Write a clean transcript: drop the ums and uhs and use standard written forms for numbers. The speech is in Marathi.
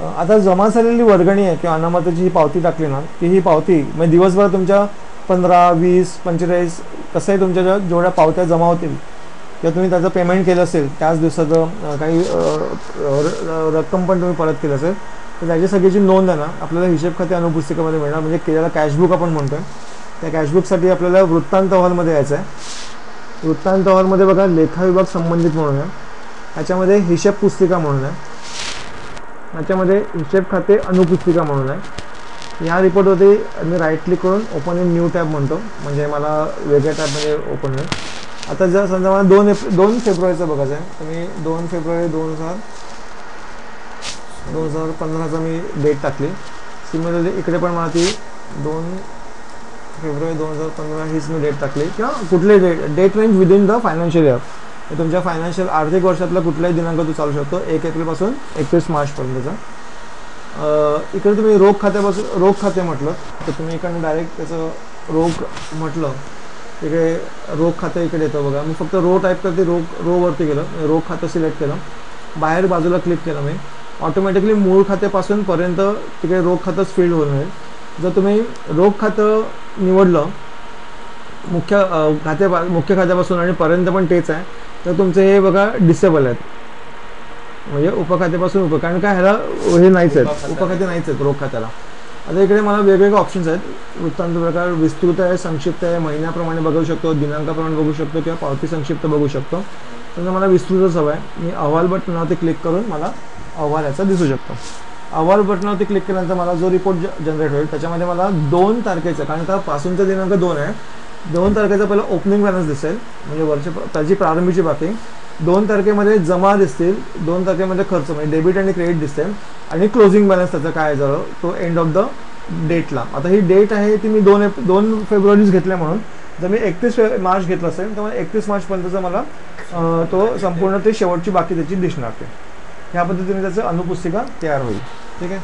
आता जमा झालेली वर्गणी आहे किंवा अनामताची ही पावती टाकली ना की ही पावती म्हणजे दिवसभर तुमच्या 15, 20, 45 कसंही तुमच्या जेवढ्या पावत्या जमा होतील किंवा तुम्ही त्याचं पेमेंट केलं असेल त्याच दिवसाचं काही रक्कम पण तुम्ही परत केलं असेल तर त्याची सगळीची नोंद आहे ना आपल्याला हिशेब खाते अनुपुस्तिकेमध्ये मिळणार, म्हणजे केलेला कॅशबुक आपण म्हणतोय. त्या कॅशबुकसाठी आपल्याला वृत्तांत अहवालमध्ये यायचं आहे. वृत्तांत अहवालमध्ये बघा लेखा विभाग संबंधित म्हणून आहे, त्याच्यामध्ये हिशेब पुस्तिका म्हणून आहे, त्याच्यामध्ये हिशेब खाते अनुपुस्तिका म्हणून आहे. या रिपोर्टवरती मी राईट क्लिक करून ओपन इन न्यू टॅब म्हणतो, म्हणजे मला वेगळ्या टॅबमध्ये ओपन होईल. आता जर समजा मला 2 फेब्रुवारीचं बघायचं आहे तर मी 2 फेब्रुवारी 2015चा मी डेट टाकली. सिमिलरली इकडे पण मला ती 2 फेब्रुवारी 2015 हीच मी डेट टाकली किंवा कुठले date range within the financial year, तुमच्या फायनान्शियल आर्थिक वर्षातला कुठलाही दिनांक तो चालू शकतो 1 एप्रिलपासून 31 मार्चपर्यंतचा. इकडे तुम्ही रोख खाते म्हटलं तर तुम्ही इकडनं डायरेक्ट त्याचं रोख म्हटलं इकडे रोख खाते इकडे येतं बघा. मी फक्त रो टाईप करते, रोवरती गेलं, रोख खातं सिलेक्ट केलं, बाहेर बाजूला क्लिक केलं मी, ऑटोमॅटिकली मूळ खात्यापासून पर्यंत तिकडे रोख खातंच फील्ड होणार. जर तुम्ही रोख खातं निवडलं मुख्य खात्यापासून आणि पर्यंत पण तेच आहे तर तुमचे हे बघा डिसेबल आहेत, म्हणजे उपखात्यापासून कारण काय ह्याला हे नाहीच आहेत, उपखाते नाहीच आहेत रोख खात्याला. आता इकडे मला वेगवेगळे ऑप्शन्स आहेत. वृत्तांत प्रकार विस्तृत आहे, संक्षिप्त आहे, महिन्याप्रमाणे बघू शकतो, दिनांकाप्रमाणे बघू शकतो किंवा पावती संक्षिप्त बघू शकतो. तर मला विस्तृतच हवं आहे. मी अहवाल बटनावरती क्लिक करून मला अहवाल याचा दिसू शकतो. अहवाल बटनावरती क्लिक केल्यानंतर मला जो रिपोर्ट जनरेट होईल त्याच्यामध्ये मला 2 तारखेचा, कारण का पासूनचा दिनांक 2 आहे, 2 तारखेचा पहिला ओपनिंग बॅलन्स दिसेल, म्हणजे त्याची प्रारंभीची बाकी. 2 तारखेमध्ये जमा दिसतील, 2 तारखेमध्ये खर्च म्हणजे डेबिट आणि क्रेडिट दिसते आणि क्लोजिंग बॅलन्स त्याचा काय झालं तो एंड ऑफ द डेटला. आता ही डेट आहे ती मी 2 फेब्रुवारीच घेतल्या, म्हणून जर मी 31 मार्च घेतलं असेल तर मला 31 मार्चपर्यंतचा मला तो संपूर्ण ते शेवटची बाकी त्याची दिसणार. ते ह्या पद्धतीने त्याचं अनुपुस्तिका तयार होईल. ठीक आहे.